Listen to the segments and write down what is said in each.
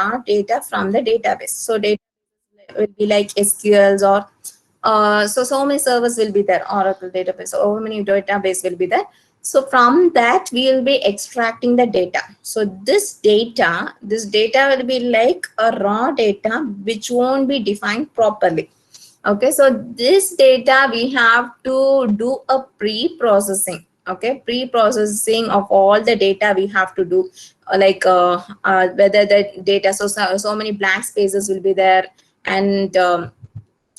raw data from the database. So data will be like SQLs or so many servers will be there, Oracle database, so many database will be there. So from that we will be extracting the data. So this data will be like a raw data which won't be defined properly. Okay, so this data we have to do a pre-processing. Okay, pre-processing of all the data we have to do, whether the data, so many blank spaces will be there, and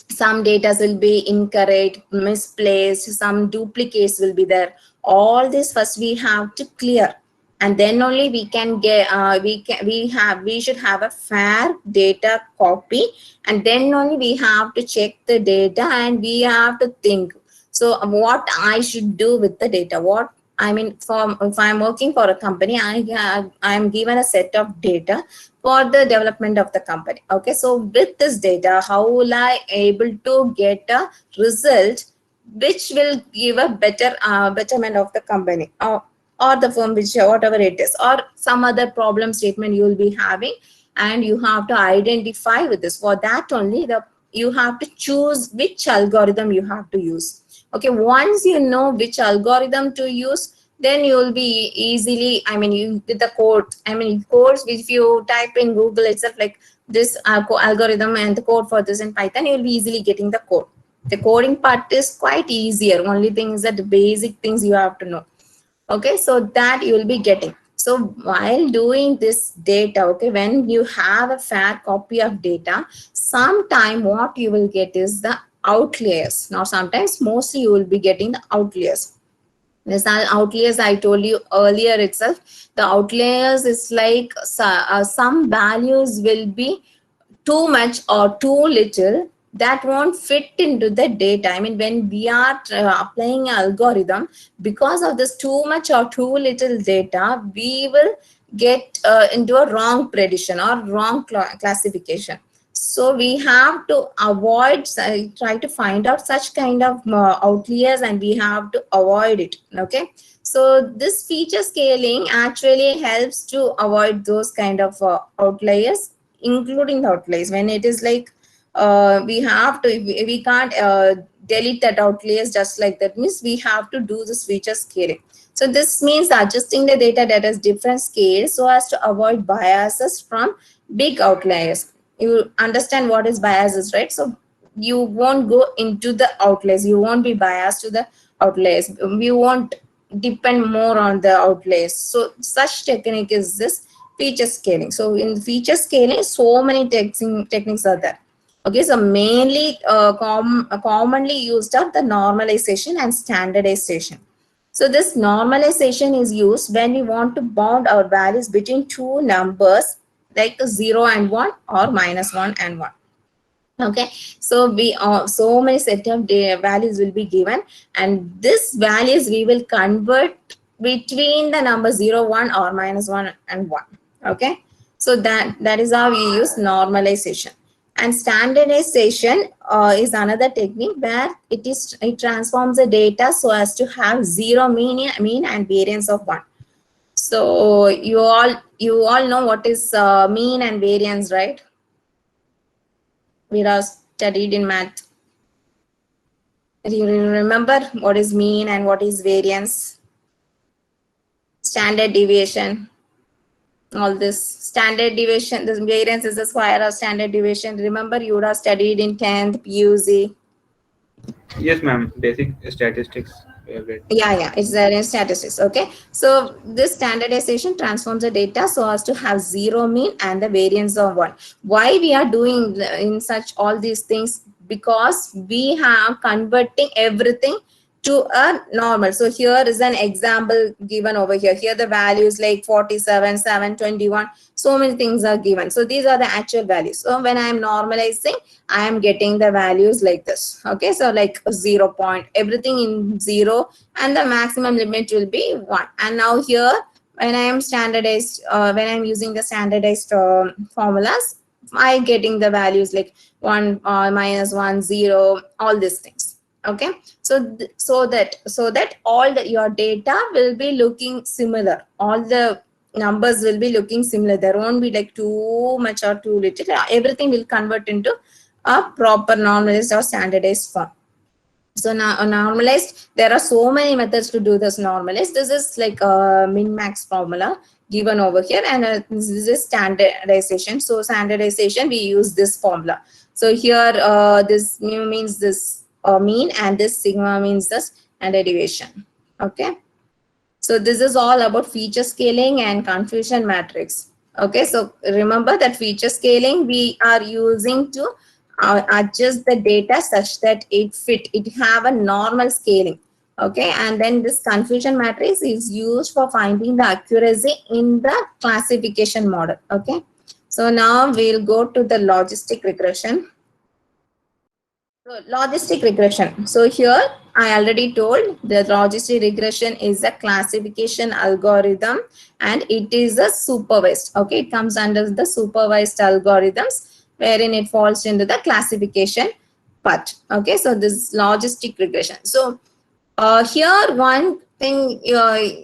some data will be incorrect, misplaced, some duplicates will be there. All this first we have to clear, and then only we can get we should have a fair data copy, and then only we have to check the data, and we have to think, so what I should do with the data. What I mean, if I'm working for a company, I'm given a set of data for the development of the company. Okay, so with this data, how will I able to get a result which will give a better betterment of the company, or the firm, which whatever it is, or some other problem statement you will be having, and you have to identify with this. For that only, you have to choose which algorithm you have to use. Okay, once you know which algorithm to use, then you will be easily, I mean, you with the code, I mean, codes, if you type in Google itself, like this algorithm and the code for this in Python, you will be easily getting the code. The coding part is quite easier. Only thing is that the basic things you have to know. Okay, so that you will be getting. So while doing this data, okay, when you have a fair copy of data, sometime what you will get is the outliers. Now sometimes, mostly you will be getting the outliers. This outliers I told you earlier itself. The outliers is like some values will be too much or too little, that won't fit into the data. I mean, when we are applying an algorithm, because of this too much or too little data, we will get into a wrong prediction or wrong classification. So we have to avoid, try to find out such kind of outliers, and we have to avoid it. Okay, so this feature scaling actually helps to avoid those kind of outliers, including the outliers. When it is like we have to, we can't delete that outliers just like that, means we have to do this feature scaling. So this means adjusting the data that has different scales so as to avoid biases from big outliers. You understand what is biases, right? So you won't go into the outliers, you won't be biased to the outliers, you won't depend more on the outliers. So such technique is this feature scaling. So in feature scaling, so many techniques are there. Okay, so mainly commonly used are the normalization and standardization. So this normalization is used when we want to bound our values between two numbers, like 0 and 1 or -1 and 1. Okay, so we so many set of values will be given, and this values we will convert between the number 0, 1 or -1 and 1. Okay, so that is how we use normalization. And standardization is another technique where it transforms the data so as to have 0 mean and variance of 1. So you all know what is mean and variance, right? We are studied in math. Do you remember what is mean and what is variance? Standard deviation. All this standard deviation, this variance is the square of standard deviation. Remember, you would have studied in 10th PUC. Yes, ma'am. Basic statistics. Favorite. Yeah, it's there in statistics. Okay, so this standardization transforms the data so as to have 0 mean and the variance of 1. Why we are doing in such all these things? Because we have converting everything to a normal. So here is an example given over here. Here the values like 47, 721, so many things are given. So these are the actual values. So when I am normalizing, I am getting the values like this. Okay, so like 0 point, everything in 0, and the maximum limit will be 1. And now here, when I am standardized, when I'm using the standardized formulas, I getting the values like 1, -1, 0, all these things. Okay, so that all your data will be looking similar. All the numbers will be looking similar. There won't be like too much or too little. Everything will convert into a proper normalized or standardized form. So now normalized, there are so many methods to do this normalized. This is like a min-max formula given over here, and this is standardization. So standardization, we use this formula. So here this mu means this mean, and this sigma means this standard deviation. Okay. So this is all about feature scaling and confusion matrix. Okay, so remember that feature scaling we are using to adjust the data such that it have a normal scaling. Okay, and then this confusion matrix is used for finding the accuracy in the classification model. Okay, so now we'll go to the logistic regression. So logistic regression. So here I already told the logistic regression is a classification algorithm, and it is a supervised. Okay, it comes under the supervised algorithms wherein it falls into the classification part. Okay, so this is logistic regression. So here one thing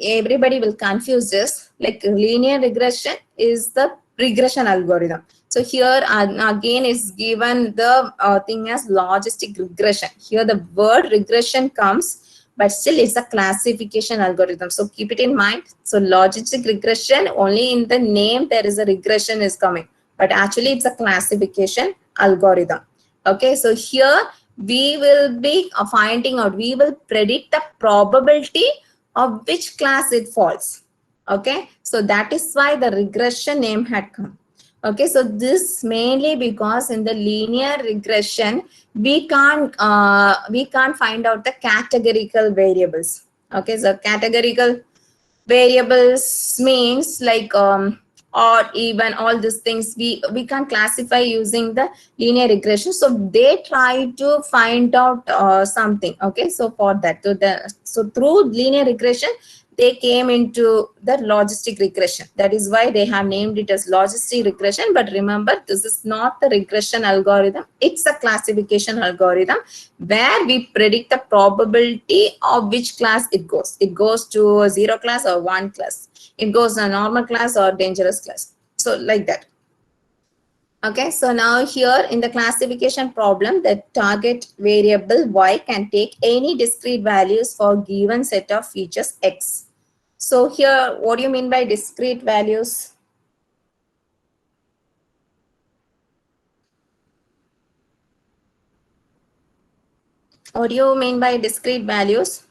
everybody will confuse is like linear regression is the regression algorithm. So here again is given the thing as logistic regression. Here the word regression comes, but still it's a classification algorithm. So keep it in mind. So logistic regression, only in the name there is a regression is coming, but actually it's a classification algorithm. Okay, so here we will be finding out, we will predict the probability of which class it falls. Okay, so that is why the regression name had come. Okay, so this mainly because in the linear regression we can't find out the categorical variables. Okay, so categorical variables means like or even all these things we can classify using the linear regression. So they try to find out something. Okay, so for that, so through linear regression they came into the logistic regression. That is why they have named it as logistic regression. But remember, this is not the regression algorithm, it's a classification algorithm where we predict the probability of which class it goes. It goes to a 0 class or 1 class. It goes to a normal class or dangerous class. So like that. Okay, so now here in the classification problem, the target variable y can take any discrete values for given set of features x. So here, what do you mean by discrete values? What do you mean by discrete values?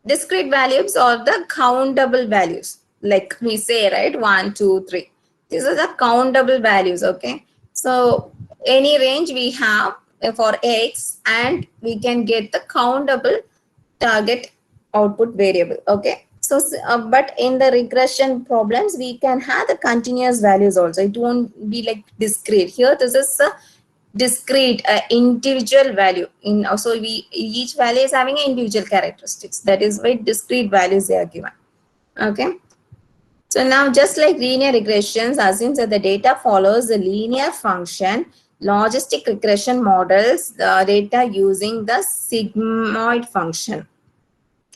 Discrete values are the countable values. Like we say, right? 1, 2, 3. These are the countable values. Okay. So any range we have for x, and we can get the countable target output variable. Okay. So, but in the regression problems, we can have the continuous values also. It won't be like discrete. Here, this is a discrete individual value. In also each value is having individual characteristics. That is why discrete values they are given. Okay. So now, just like linear regressions assumes that the data follows the linear function, logistic regression models the data using the sigmoid function.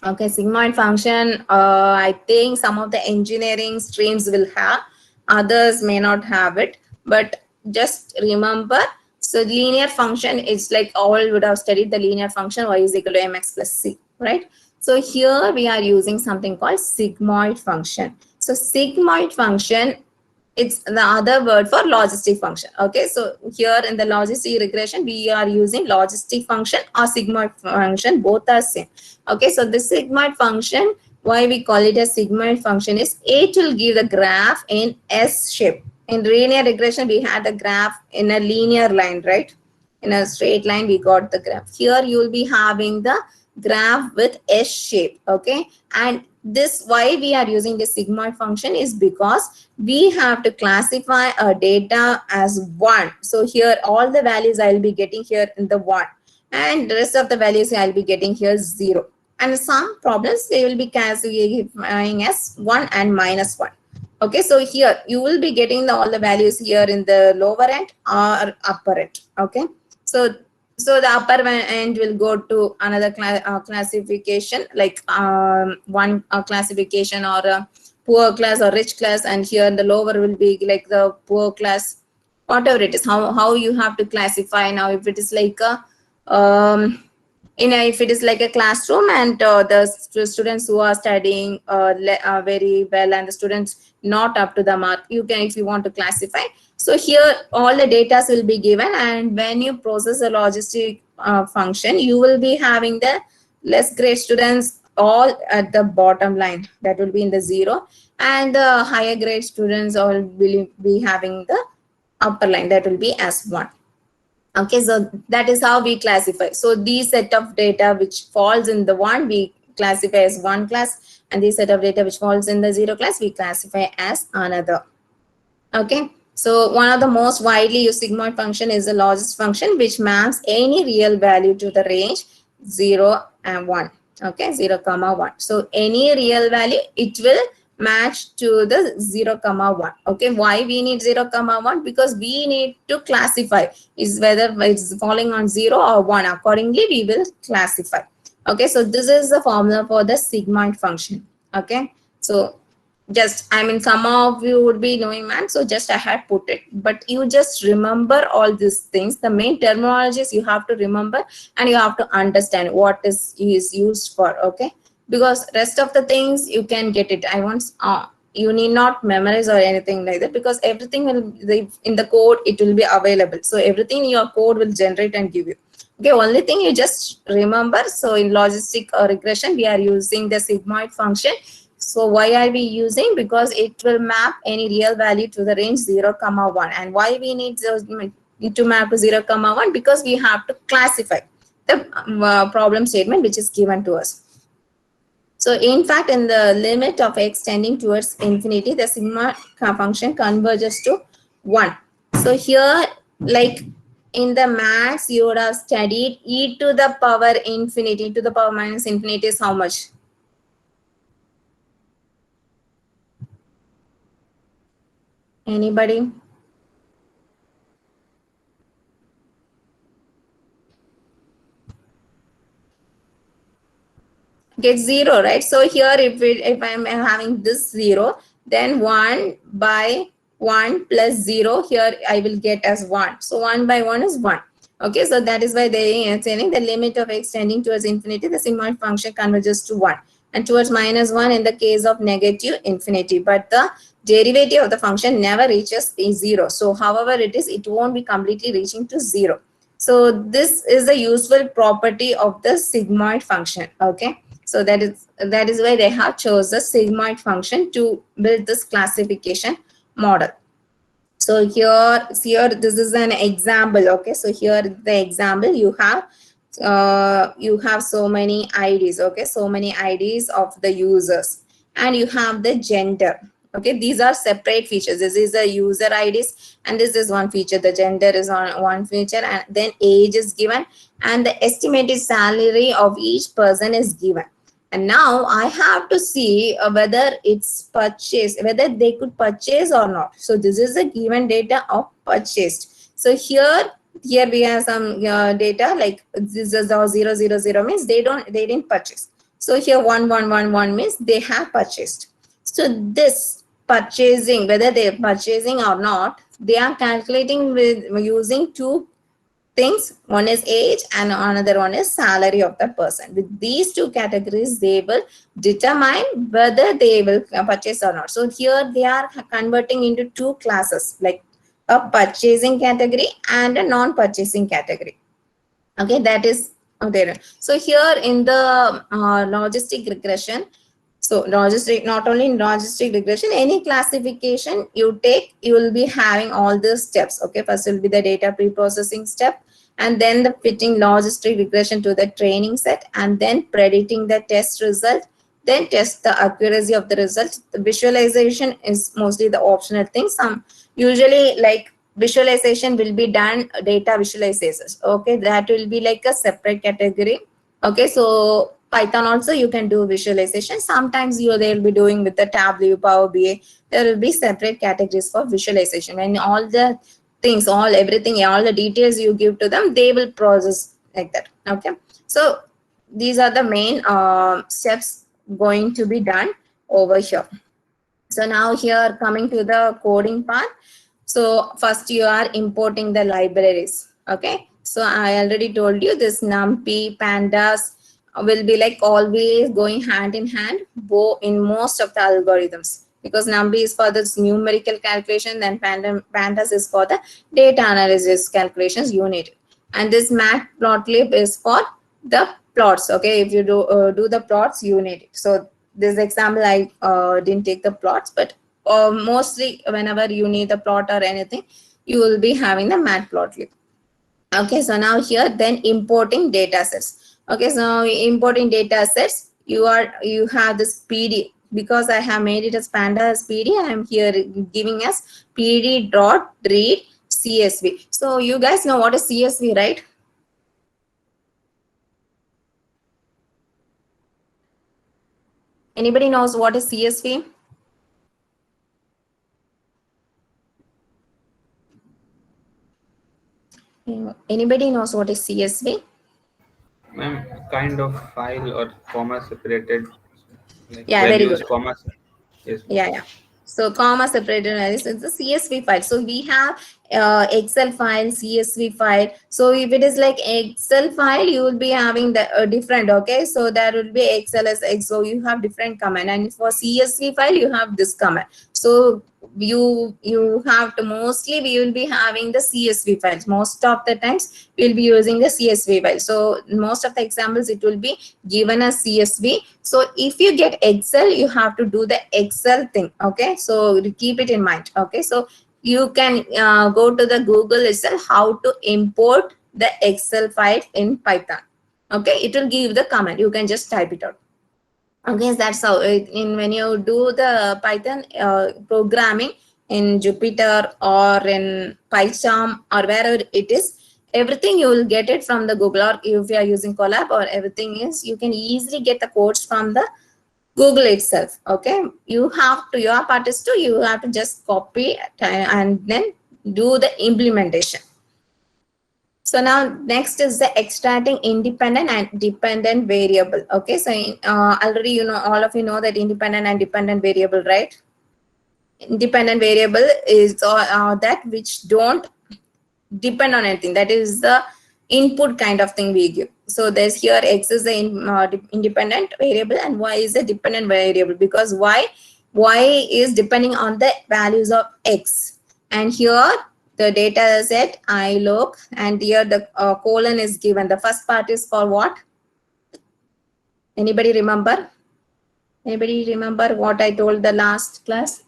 Okay, sigmoid function, I think some of the engineering streams will have, others may not have it, but just remember, so linear function is like all would have studied the linear function y is equal to mx plus c, right? So here we are using something called sigmoid function. So sigmoid function, it's the other word for logistic function. Okay, so here in the logistic regression we are using logistic function or sigmoid function, both are same. Okay, so this sigmoid function, why we call it a sigmoid function is it will give the graph in S shape. In linear regression we had the graph in a linear line, right? In a straight line we got the graph. Here you will be having the graph with S shape. Okay, and this why we are using the sigmoid function is because we have to classify our data as 1. So here all the values I will be getting here in the 1, and the rest of the values I will be getting here 0. And some problems they will be classifying as 1 and minus 1. Okay, so here you will be getting all the values here in the lower end or upper end. Okay, so So the upper end will go to another classification, like one classification, or a poor class or rich class, and here the lower will be like the poor class, whatever it is, how you have to classify. Now if it is like a if it is like a classroom, and the students who are studying very well, and the students not up to the mark, you can, if you want to classify. So here all the data will be given, and when you process a logistic function, you will be having the less grade students all at the bottom line, that will be in the 0, and the higher grade students all will be having the upper line, that will be as 1. Okay, so that is how we classify. So these set of data which falls in the 1, we classify as 1 class, and this set of data which falls in the 0 class, we classify as another. Okay, so one of the most widely used sigmoid function is the logist function, which maps any real value to the range 0 and 1. Okay, 0 comma 1. So any real value, it will match to the 0 comma 1. Okay, why we need 0 comma 1? Because we need to classify is whether it's falling on 0 or 1. Accordingly, we will classify. Okay, so this is the formula for the sigmoid function. Okay, so just, I mean, some of you would be knowing math, so just I had put it, but you just remember all these things. The main terminologies you have to remember, and you have to understand what is used for. Okay, because rest of the things you can get it. I want you need not memorize or anything like that, because everything will in the code, it will be available. So everything your code will generate and give you. Okay, only thing you just remember. So in logistic regression, we are using the sigmoid function. So why are we using? Because it will map any real value to the range 0 comma 1. And why we need to map to 0 comma 1? Because we have to classify the problem statement which is given to us. So in fact, in the limit of x tending towards infinity, the sigma function converges to 1. So here, like in the maths, you would have studied e to the power infinity, to the power minus infinity is how much? Anybody? Get 0, right? So here, if I'm having this 0, then 1 by 1 plus 0, here I will get as 1. So 1 by 1 is 1. Okay, so that is why they are saying the limit of x tending towards infinity, the sigmoid function converges to 1, and towards minus 1 in the case of negative infinity. But the derivative of the function never reaches a 0. So however it is, it won't be completely reaching to 0. So this is a useful property of the sigmoid function. Okay, so that is why they have chose the sigmoid function to build this classification model. So here this is an example. Okay, so here the example, you have so many IDs. Okay, so many IDs of the users, and you have the gender. Okay, these are separate features. This is the user IDs, and this is one feature. The gender is on one feature, and then age is given, and the estimated salary of each person is given. And now I have to see whether it's purchased, whether they could purchase or not. So this is the given data of purchased. So here we have some data, like this is 000 means they didn't purchase. So here 1111 means they have purchased. So this purchasing, whether they're purchasing or not, they are calculating with using two things. One is age and another one is salary of the person. With these two categories, they will determine whether they will purchase or not. So here they are converting into two classes, like a purchasing category and a non-purchasing category. Okay, that is there. So here in the logistic regression, so logistic, not only in logistic regression, any classification you take, you will be having all these steps. Okay, first will be the data pre-processing step, and then the fitting logistic regression to the training set, and then predicting the test result, then test the accuracy of the result. The visualization is mostly the optional thing. Some usually like visualization will be done data visualizers. Okay, that will be like a separate category. Okay, so Python also you can do visualization. Sometimes they'll be doing with the Tableau, Power BI. There will be separate categories for visualization. When all the things, everything, all the details you give to them, they will process like that. Okay, so these are the main steps going to be done over here. So now here coming to the coding part. So first you are importing the libraries. Okay, so I already told you this NumPy, pandas will be like always going hand in hand in most of the algorithms, because NumPy is for the numerical calculation, then pandas is for the data analysis calculations unit, and this matplotlib is for the plots. Okay, if you do the plots, you need it. So this example I didn't take the plots, but mostly whenever you need the plot or anything, you will be having the matplotlib. Okay, so now here then importing data sets. Okay, so importing data sets, you have this PD. Because I have made it as pandas PD, I am here giving us PD dot read CSV. So you guys know what is CSV, right? Anybody knows what is CSV? Anybody knows what is CSV? Ma'am, kind of file or comma separated, like Yeah, when very you use good. comma. Yes, ma'am. Yeah. So comma separated analysis is the CSV file. So we have Excel file, CSV file. So if it is like Excel file, you will be having the different. Okay, so there will be Excel as X. So you have different command, and for CSV file, you have this command. So you have to, mostly we will be having the CSV files. Most of the times we'll be using the CSV file. So most of the examples it will be given as CSV. So if you get Excel, you have to do the Excel thing. Okay, so keep it in mind. Okay, so you can go to the Google itself how to import the Excel file in Python. Okay, it will give the command. You can just type it out. Okay, that's how when you do the Python programming in Jupyter or in PyCharm or wherever it is, everything you will get it from the Google, or if you are using Colab, or everything is, you can easily get the codes from the Google itself. Okay, you have to, your part is to, you have to just copy and then do the implementation. So now next is the extracting independent and dependent variable. Okay, so already all of you know that independent and dependent variable, right? Independent variable is that which don't depend on anything. That is the input kind of thing we give. So there's here X is the independent variable and Y is the dependent variable, because Y is depending on the values of X, and here the data set I look, and here the colon is given. The first part is for what? Anybody remember what I told the last class?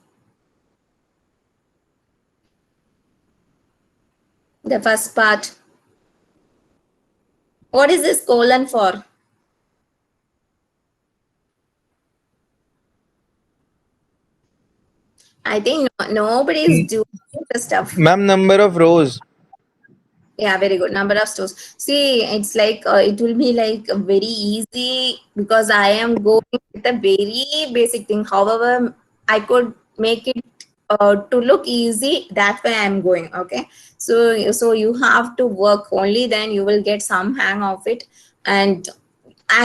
The first part, what is this colon for? I think nobody is doing the stuff. Ma'am, number of rows. Yeah, very good. Number of stores. See, it's like it will be like very easy, because I am going with a very basic thing. However, I could make it to look easy. That's why I'm going. Okay, so you have to work, only then you will get some hang of it, and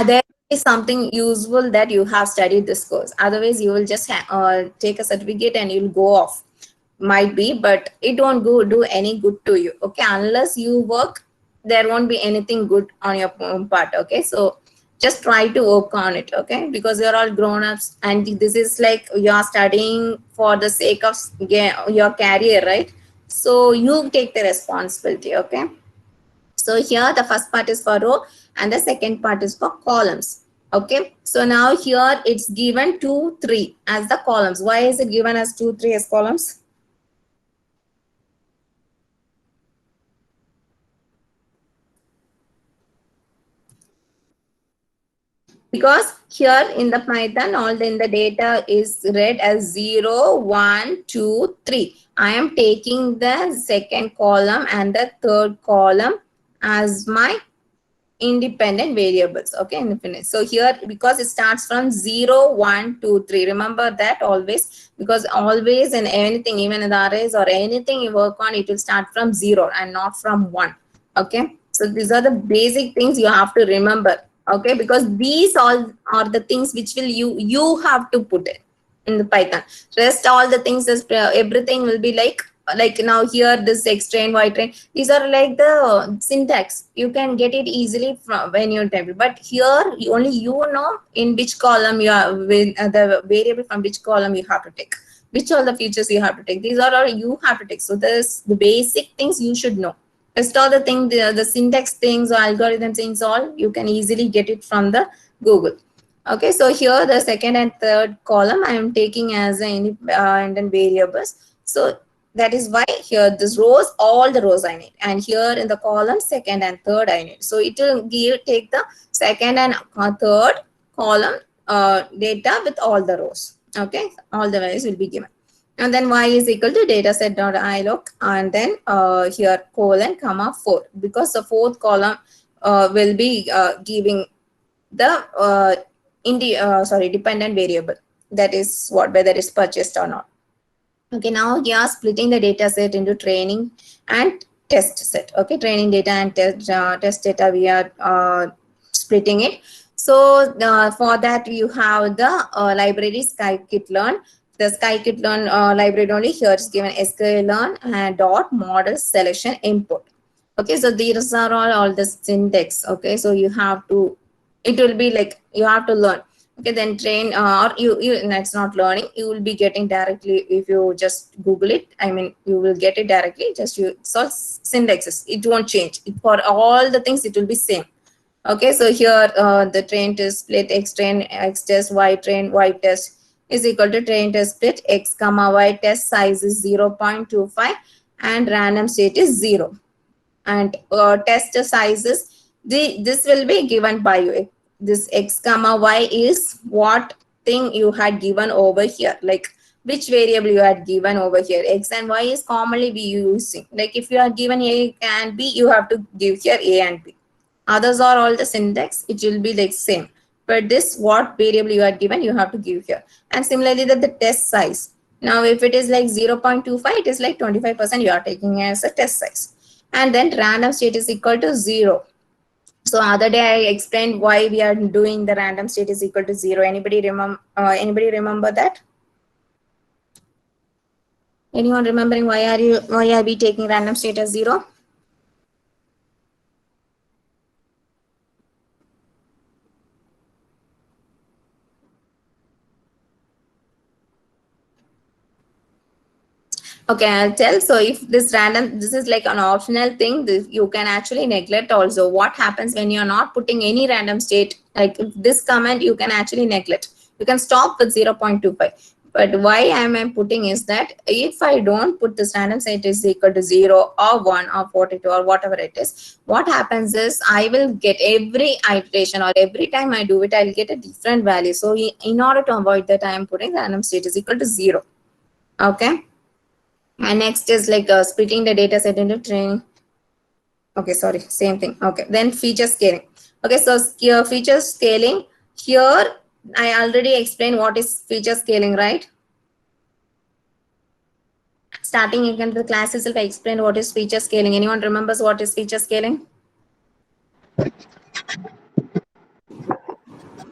there is something useful that you have studied this course. Otherwise, you will just take a certificate and you'll go off. Might be, but it won't do any good to you. Okay, unless you work, there won't be anything good on your own part. Okay, so just try to work on it. Okay, because you're all grown-ups, and this is like you're studying for the sake of your career, right? So you take the responsibility. Okay, so here the first part is for row and the second part is for columns. Okay, so now here it's given 2 3 as the columns. Why is it given as 2 3 as columns? Because here in the Python, all in the data is read as 0, 1, 2, 3. I am taking the second column and the third column as my independent variables. Okay, infinite. So here, because it starts from 0, 1, 2, 3, remember that always, because always in anything, even in the arrays or anything you work on, it will start from 0 and not from 1. Okay, so these are the basic things you have to remember. Okay, because these all are the things which will you have to put it in the Python. Rest all the things is everything will be like now here this X train, Y train, these are like the syntax. You can get it easily from when you type it. But here only you know in which column you are with the variable, from which column you have to take, which all the features you have to take. These are all you have to take. So this the basic things you should know. Rest all the thing, the syntax things or algorithm things, all you can easily get it from the Google. Okay, so here the second and third column I am taking as independent variables. So that is why here this rows, all the rows I need, and here in the column second and third I need. So it will take the second and third column data with all the rows. Okay, all the values will be given. And then y is equal to dataset.iloc, and then here colon comma 4, because the fourth column will be giving the dependent variable, that is what, whether it's purchased or not. Okay, now we are splitting the data set into training and test set. Okay, training data and test data, we are splitting it. So for that you have the library scikit-learn. The scikit-learn library only here is given sklearn and dot model selection input. Okay, so these are all the syntax. Okay, so you have to, it will be like you have to learn. Okay, then train or you that's not learning, you will be getting directly if you just Google it. I mean, you will get it directly. Just you solve syntaxes, it won't change. For all the things it will be same. Okay, so here the train test split x train x test y train y test is equal to train test split x comma y test size is 0.25 and random state is 0, and test sizes, this will be given by you. This x comma y is what thing you had given over here, like which variable you had given over here. X and y is commonly we using, like if you are given a and b, you have to give here a and b. Others are all the syntax, it will be like same, but this what variable you are given, you have to give here. And similarly that the test size, now if it is like 0.25, it is like 25% you are taking as a test size. And then random state is equal to 0. So other day I explained why we are doing the random state is equal to 0. Anybody remember that? Anyone remembering why are we taking random state as 0? Okay, I'll tell. So if this random, this is like an optional thing, you can actually neglect also. What happens when you're not putting any random state, like this comment you can actually neglect. You can stop with 0.25. But why am I putting is that if I don't put this random state is equal to 0 or 1 or 42 or whatever it is, what happens is I will get every iteration or every time I do it, I'll get a different value. So in order to avoid that, I am putting random state is equal to 0. Okay. And next is like splitting the data set into training. Okay, sorry, same thing. Okay, then feature scaling. Okay, so here feature scaling, here I already explained what is feature scaling, right? Starting in the class itself, I explained what is feature scaling. Anyone remembers what is feature scaling?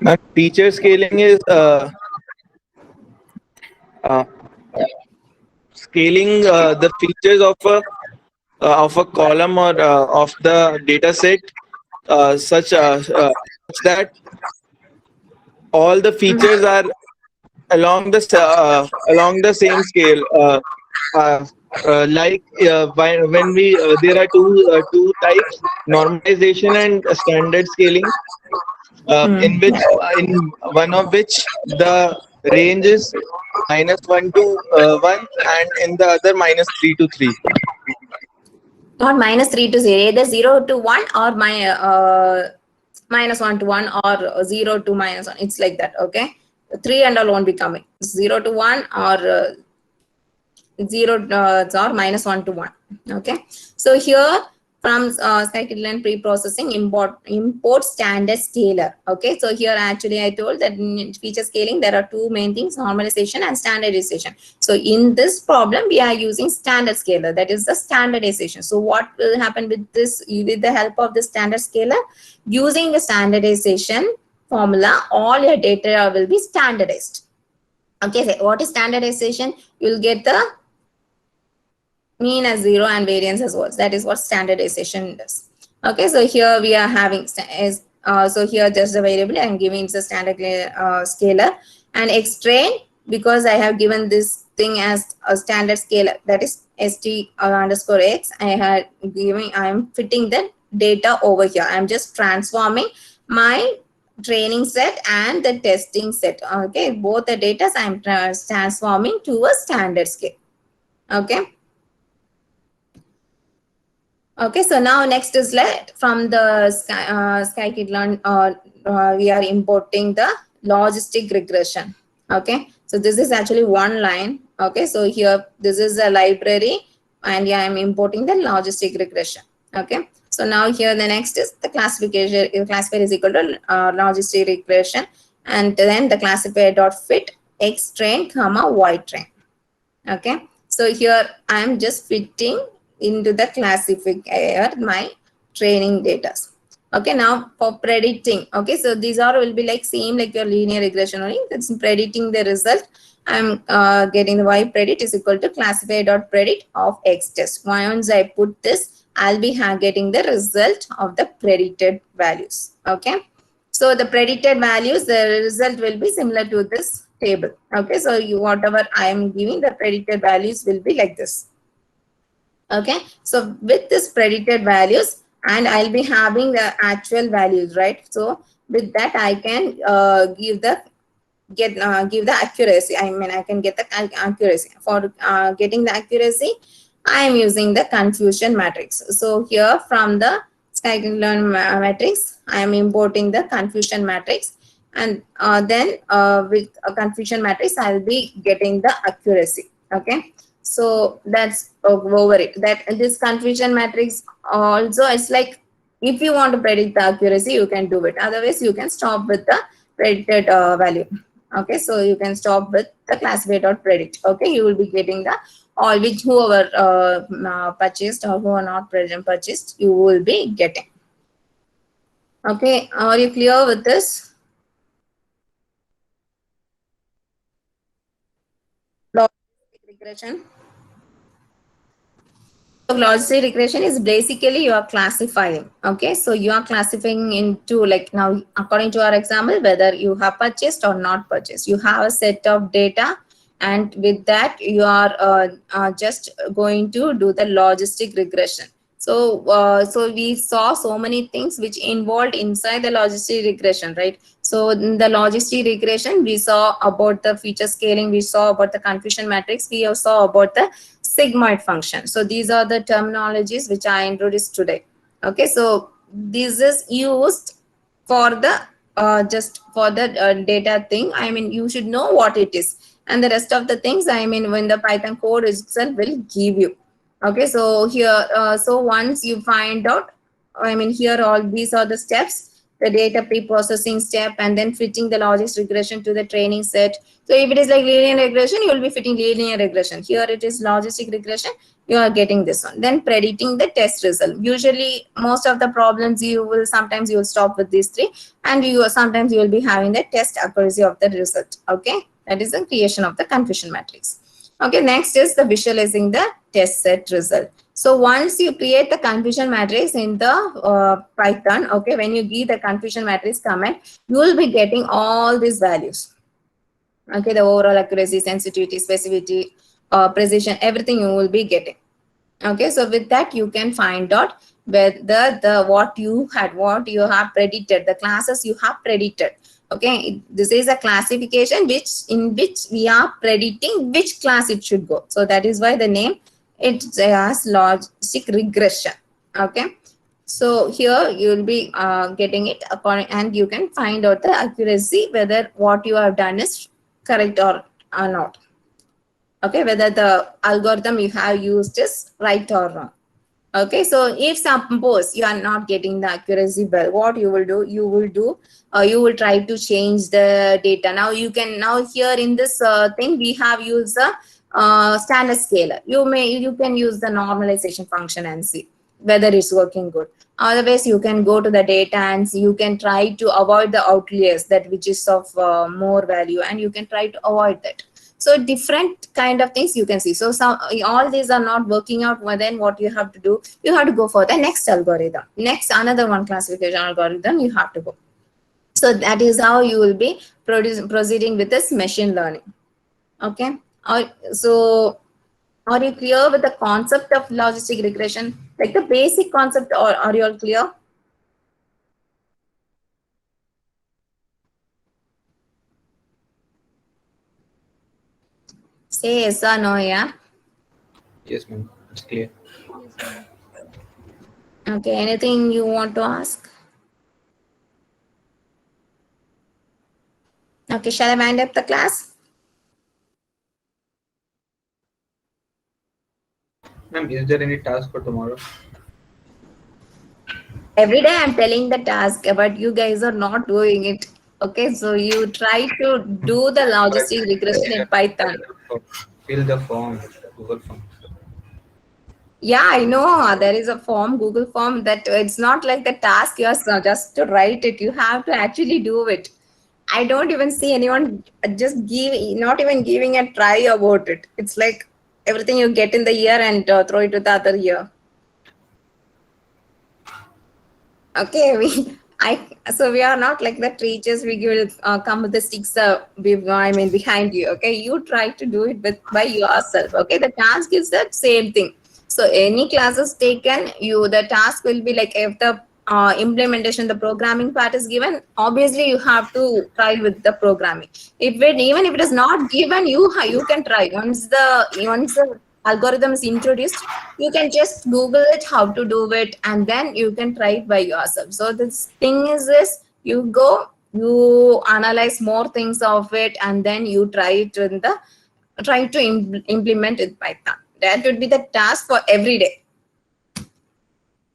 Now, feature scaling is uh, scaling the features of a column or of the data set such that all the features are along the same scale. Like when we there are two types, normalization and standard scaling. In one of which the range is -1 to 1, and in the other -3 to 3. Not -3 to 0, either 0 to 1 or -1 to 1 or 0 to -1. It's like that. Okay, 3 and all won't be coming. 0 to 1 or 0 or -1 to 1. Okay, so here from scikit-learn pre-processing import standard scaler. Okay, so here actually I told that in feature scaling there are two main things, normalization and standardization. So in this problem we are using standard scaler, that is the standardization. So what will happen with this, with the help of the standard scaler, using the standardization formula, all your data will be standardized. Okay, so what is standardization? You'll get the mean as 0 and variance as 1. That is what standardization does. Okay, so here we are having so here just the variable I'm giving it's a standard scalar, and xtrain, because I have given this thing as a standard scalar, that is st underscore x. I am fitting the data over here. I'm just transforming my training set and the testing set. Okay, both the data I'm transforming to a standard scale. Okay. Okay, so now next is from the scikit-learn, we are importing the logistic regression. Okay, so this is actually one line. Okay, so here this is a library, and yeah, I'm importing the logistic regression. Okay, so now here the next is the classification. Classifier is equal to logistic regression, and then the classifier dot fit x train comma y train. Okay, so here I am just fitting into the classifier my training data. Okay, now for predicting, okay, so these are will be like same like your linear regression only. That's predicting the result. I'm getting the y predict is equal to classifier dot predict of x test. Once I put this, I'll be getting the result of the predicted values. Okay, so the predicted values, the result will be similar to this table. Okay, so whatever I am giving, the predicted values will be like this. Okay, so with this predicted values, and I'll be having the actual values, right? So with that I can give the accuracy. I mean, I can get the accuracy. For getting the accuracy, I am using the confusion matrix. So here from the scikit-learn matrix, I am importing the confusion matrix, and then with a confusion matrix I will be getting the accuracy. Okay, so that's over it. That this confusion matrix also, it's like if you want to predict the accuracy you can do it, otherwise you can stop with the predicted value. Okay, so you can stop with the classifier dot predict. Okay, you will be getting the all which whoever purchased or who are not present purchased, you will be getting. Okay, are you clear with this? Logistic regression. So logistic regression is basically you are classifying. Okay, so you are classifying into, like, now according to our example, whether you have purchased or not purchased. You have a set of data, and with that you are just going to do the logistic regression. So so we saw so many things which involved inside the logistic regression, right? So in the logistic regression we saw about the feature scaling, we saw about the confusion matrix, we also saw about the sigmoid function. So these are the terminologies which I introduced today. Okay, so this is used for the just for the data thing. I mean, you should know what it is, and the rest of the things, I mean, when the Python code itself will give you. Okay, so here so once you find out, I mean, here all these are the steps: the data pre-processing step, and then fitting the logistic regression to the training set. So if it is like linear regression, you will be fitting linear regression. Here it is logistic regression, you are getting this one. Then predicting the test result. Usually most of the problems you will sometimes you will stop with these three, and sometimes you will be having the test accuracy of the result. Okay, that is the creation of the confusion matrix. Okay, next is the visualizing the test set result. So once you create the confusion matrix in the Python, okay, when you give the confusion matrix command, you will be getting all these values. Okay, the overall accuracy, sensitivity, specificity, precision, everything you will be getting. Okay, so with that you can find out whether what you have predicted, the classes you have predicted. Okay, this is a classification in which we are predicting which class it should go. So that is why the name it has logistic regression. Okay, so here you will be getting it according, and you can find out the accuracy whether what you have done is correct or not. Okay, whether the algorithm you have used is right or wrong. Okay, so if suppose you are not getting the accuracy well, what you will do, you will try to change the data. Now you can, now here in this thing we have used the standard scaler. You can use the normalization function and see whether it's working good. Otherwise you can go to the data and see, you can try to avoid the outliers, that which is of more value, and you can try to avoid that. So different kind of things you can see. So some, all these are not working out, well, then what you have to do, you have to go for the next algorithm, next another one classification algorithm you have to go. So that is how you will be proceeding with this machine learning. Okay, so are you clear with the concept of logistic regression, like the basic concept, or are you all clear? Say yes or no. Yeah. Yes, ma'am. It's clear. Okay, anything you want to ask? Okay, shall I wind up the class? Ma'am, is there any task for tomorrow? Every day I'm telling the task, but you guys are not doing it. Okay, so you try to do the logistic regression in Python. Fill the form, Google form. Yeah, I know there is a form, Google form, that it's not like the task you're just to write it. You have to actually do it. I don't even see anyone just not even giving a try about it. It's like everything you get in the year and throw it to the other year. Okay, so we are not like the teachers. We will come with the sticks. Behind you. Okay, you try to do it by yourself. Okay, the task is the same thing. So any classes taken, the task will be like, if the implementation, the programming part is given, obviously you have to try with the programming. Even if it is not given, you can try. Once the algorithm is introduced, you can just Google it how to do it, and then you can try it by yourself. So this thing is this: you you analyze more things of it, and then you try to implement it Python. That would be the task for every day.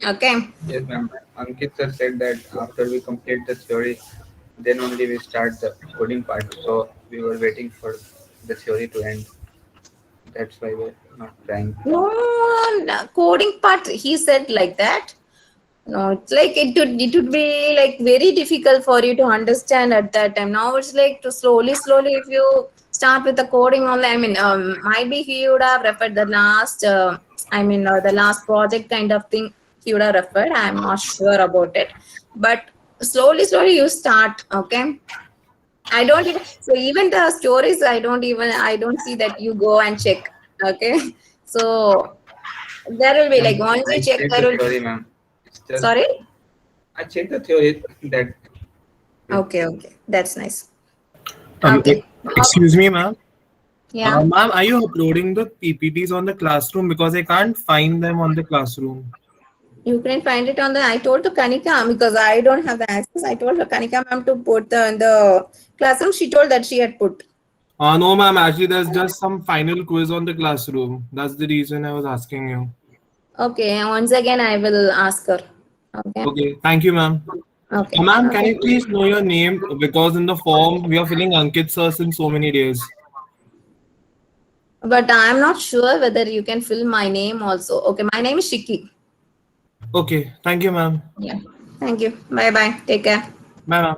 Okay. Yes, ma'am. Ankit sir said that after we complete the theory, then only we start the coding part. So we were waiting for the theory to end. That's why we're not trying. No, coding part, he said like that. No, it's like it would be like very difficult for you to understand at that time. Now it's like to slowly, if you start with the coding only. Might be he would have referred the last, the last project kind of thing he would have referred. I'm not sure about it, but slowly, you start. Okay. I don't even, so even the stories, I don't see that you go and check. Okay. So there will be like, Ma'am, once I you check, checked there the will, theory, ma'am. It's just sorry. I checked the theory that. Okay, that's nice. Um, Okay. excuse me, ma'am. Yeah. Ma'am, are you uploading the PPTs on the classroom? Because I can't find them on the classroom. You can find it on the, I told to Kanika, because I don't have the access. I told Kanika ma'am to put in the classroom. She told that she had put. No, ma'am. Actually, there's just some final quiz on the classroom. That's the reason I was asking you. Okay. Once again, I will ask her. Okay. Okay. Thank you, ma'am. Okay. Ma'am, can you please know your name? Because in the form, we are filling Ankit sir in so many days. But I'm not sure whether you can fill my name also. Okay. My name is Shiki. Okay. Thank you, ma'am. Yeah. Thank you. Bye bye. Take care. Bye, ma'am.